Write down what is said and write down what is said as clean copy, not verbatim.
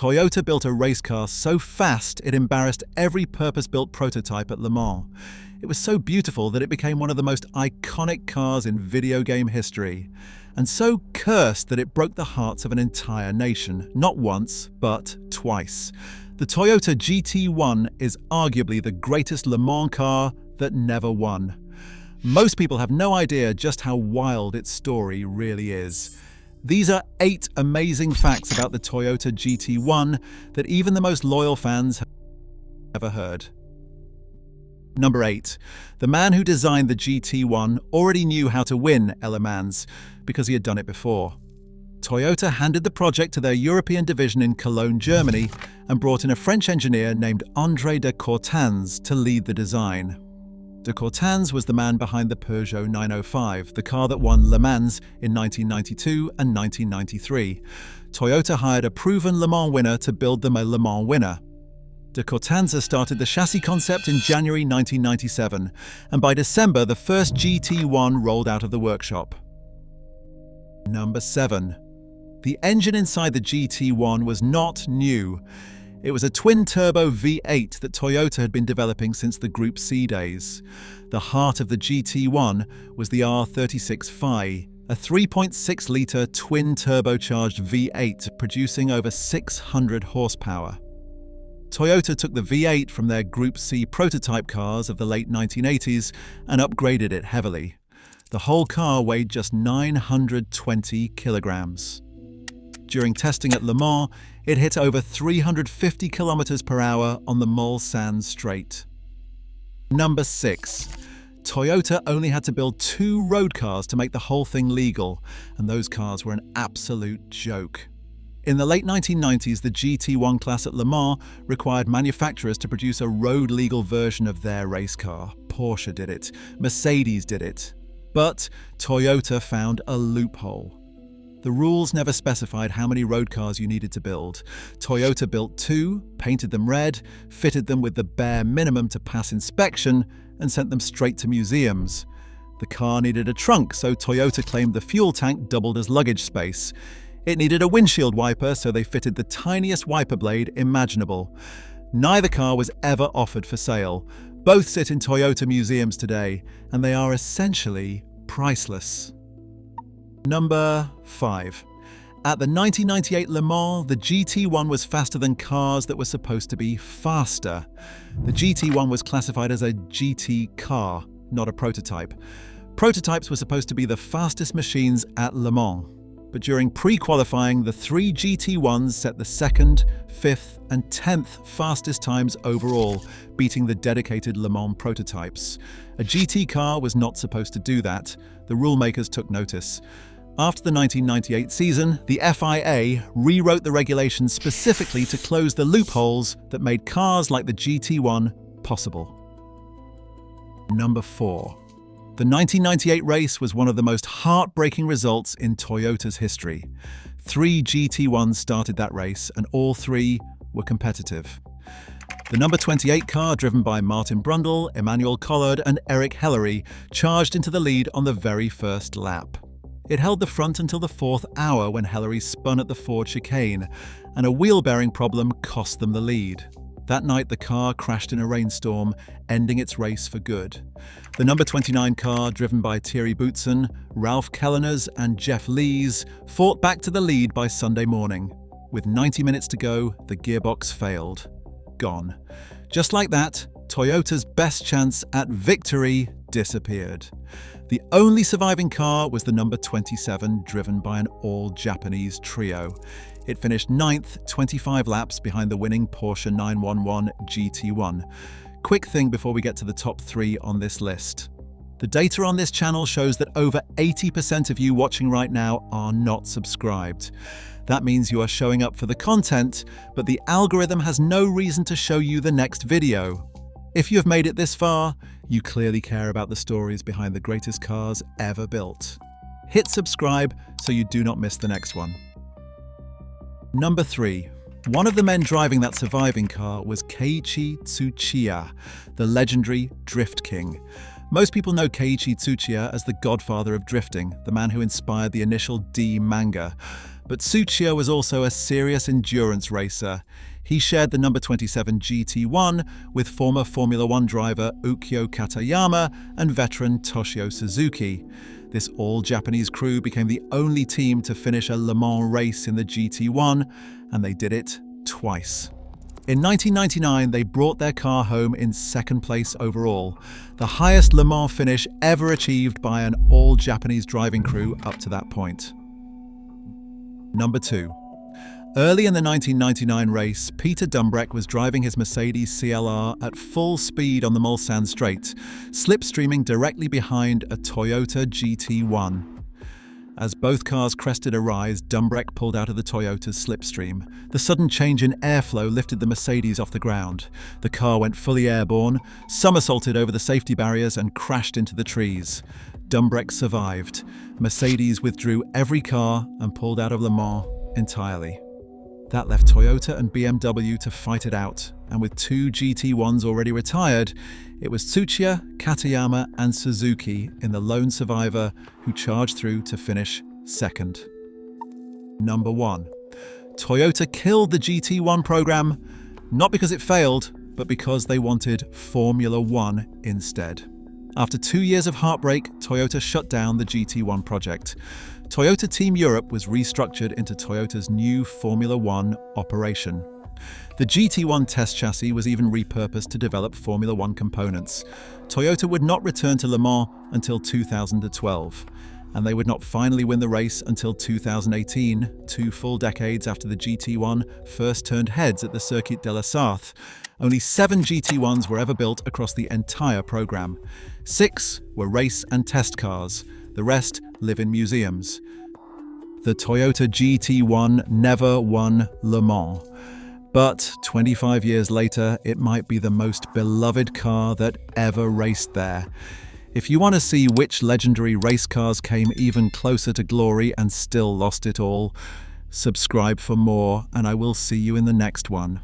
Toyota built a race car so fast it embarrassed every purpose-built prototype at Le Mans. It was so beautiful that it became one of the most iconic cars in video game history, and so cursed that it broke the hearts of an entire nation, not once, but twice. The Toyota GT1 is arguably the greatest Le Mans car that never won. Most people have no idea just how wild its story really is. These are 8 amazing facts about the Toyota GT1 that even the most loyal fans have ever heard. Number 8. The man who designed the GT1 already knew how to win Le Mans because he had done it before. Toyota handed the project to their European division in Cologne, Germany, and brought in a French engineer named André de Courtens to lead the design. De Courtens was the man behind the Peugeot 905, the car that won Le Mans in 1992 and 1993. Toyota hired a proven Le Mans winner to build them a Le Mans winner. De Courtens started the chassis concept in January 1997, and by December the first GT1 rolled out of the workshop. Number 7. The engine inside the GT1 was not new. It was a twin-turbo V8 that Toyota had been developing since the Group C days. The heart of the GT1 was the R36 Phi, a 3.6-litre twin-turbocharged V8 producing over 600 horsepower. Toyota took the V8 from their Group C prototype cars of the late 1980s and upgraded it heavily. The whole car weighed just 920 kilograms. During testing at Le Mans, it hit over 350 kilometers per hour on the Mulsanne Straight. Number 6. Toyota only had to build 2 road cars to make the whole thing legal, and those cars were an absolute joke. In the late 1990s, the GT1 class at Le Mans required manufacturers to produce a road-legal version of their race car. Porsche did it, Mercedes did it. But Toyota found a loophole. The rules never specified how many road cars you needed to build. Toyota built 2, painted them red, fitted them with the bare minimum to pass inspection, and sent them straight to museums. The car needed a trunk, so Toyota claimed the fuel tank doubled as luggage space. It needed a windshield wiper, so they fitted the tiniest wiper blade imaginable. Neither car was ever offered for sale. Both sit in Toyota museums today, and they are essentially priceless. Number 5. At the 1998 Le Mans, the GT1 was faster than cars that were supposed to be faster. The GT1 was classified as a GT car, not a prototype. Prototypes were supposed to be the fastest machines at Le Mans. But during pre-qualifying, the 3 GT1s set the 2nd, 5th, and 10th fastest times overall, beating the dedicated Le Mans prototypes. A GT car was not supposed to do that. The rule makers took notice. After the 1998 season, the FIA rewrote the regulations specifically to close the loopholes that made cars like the GT1 possible. Number 4. The 1998 race was one of the most heartbreaking results in Toyota's history. 3 GT1s started that race, and all 3 were competitive. The number 28 car, driven by Martin Brundle, Emmanuel Collard, and Eric Hellery, charged into the lead on the very first lap. It held the front until the 4th hour when Hellery spun at the Ford chicane, and a wheel bearing problem cost them the lead. That night, the car crashed in a rainstorm, ending its race for good. The number 29 car, driven by Thierry Boutsen, Ralph Kelleners, and Jeff Lees, fought back to the lead by Sunday morning. With 90 minutes to go, the gearbox failed. Gone. Just like that, Toyota's best chance at victory disappeared. The only surviving car was the number 27, driven by an all-Japanese trio. It finished 9th, 25 laps behind the winning Porsche 911 GT1. Quick thing before we get to the top 3 on this list. The data on this channel shows that over 80% of you watching right now are not subscribed. That means you are showing up for the content, but the algorithm has no reason to show you the next video. If you have made it this far, you clearly care about the stories behind the greatest cars ever built. Hit subscribe so you do not miss the next one. Number 3. One of the men driving that surviving car was Keiichi Tsuchiya, the legendary Drift King. Most people know Keiichi Tsuchiya as the godfather of drifting, the man who inspired the initial D manga. But Tsuchiya was also a serious endurance racer. He shared the number 27 GT1 with former Formula One driver Ukyo Katayama and veteran Toshio Suzuki. This all-Japanese crew became the only team to finish a Le Mans race in the GT1, and they did it twice. In 1999, they brought their car home in second place overall, the highest Le Mans finish ever achieved by an all-Japanese driving crew up to that point. Number 2. Early in the 1999 race, Peter Dumbreck was driving his Mercedes CLR at full speed on the Mulsanne Straight, slipstreaming directly behind a Toyota GT1. As both cars crested a rise, Dumbreck pulled out of the Toyota's slipstream. The sudden change in airflow lifted the Mercedes off the ground. The car went fully airborne, somersaulted over the safety barriers and crashed into the trees. Dumbreck survived. Mercedes withdrew every car and pulled out of Le Mans entirely. That left Toyota and BMW to fight it out, and with 2 GT1s already retired, it was Tsuchiya, Katayama and Suzuki in the lone survivor who charged through to finish second. Number 1. Toyota killed the GT1 program, not because it failed, but because they wanted Formula One instead. After 2 years of heartbreak, Toyota shut down the GT1 project. Toyota Team Europe was restructured into Toyota's new Formula One operation. The GT1 test chassis was even repurposed to develop Formula One components. Toyota would not return to Le Mans until 2012, and they would not finally win the race until 2018, 2 full decades after the GT1 first turned heads at the Circuit de la Sarthe. Only 7 GT1s were ever built across the entire program. 6 were race and test cars. The rest live in museums. The Toyota GT1 never won Le Mans. But 25 years later, it might be the most beloved car that ever raced there. If you want to see which legendary race cars came even closer to glory and still lost it all, subscribe for more, and I will see you in the next one.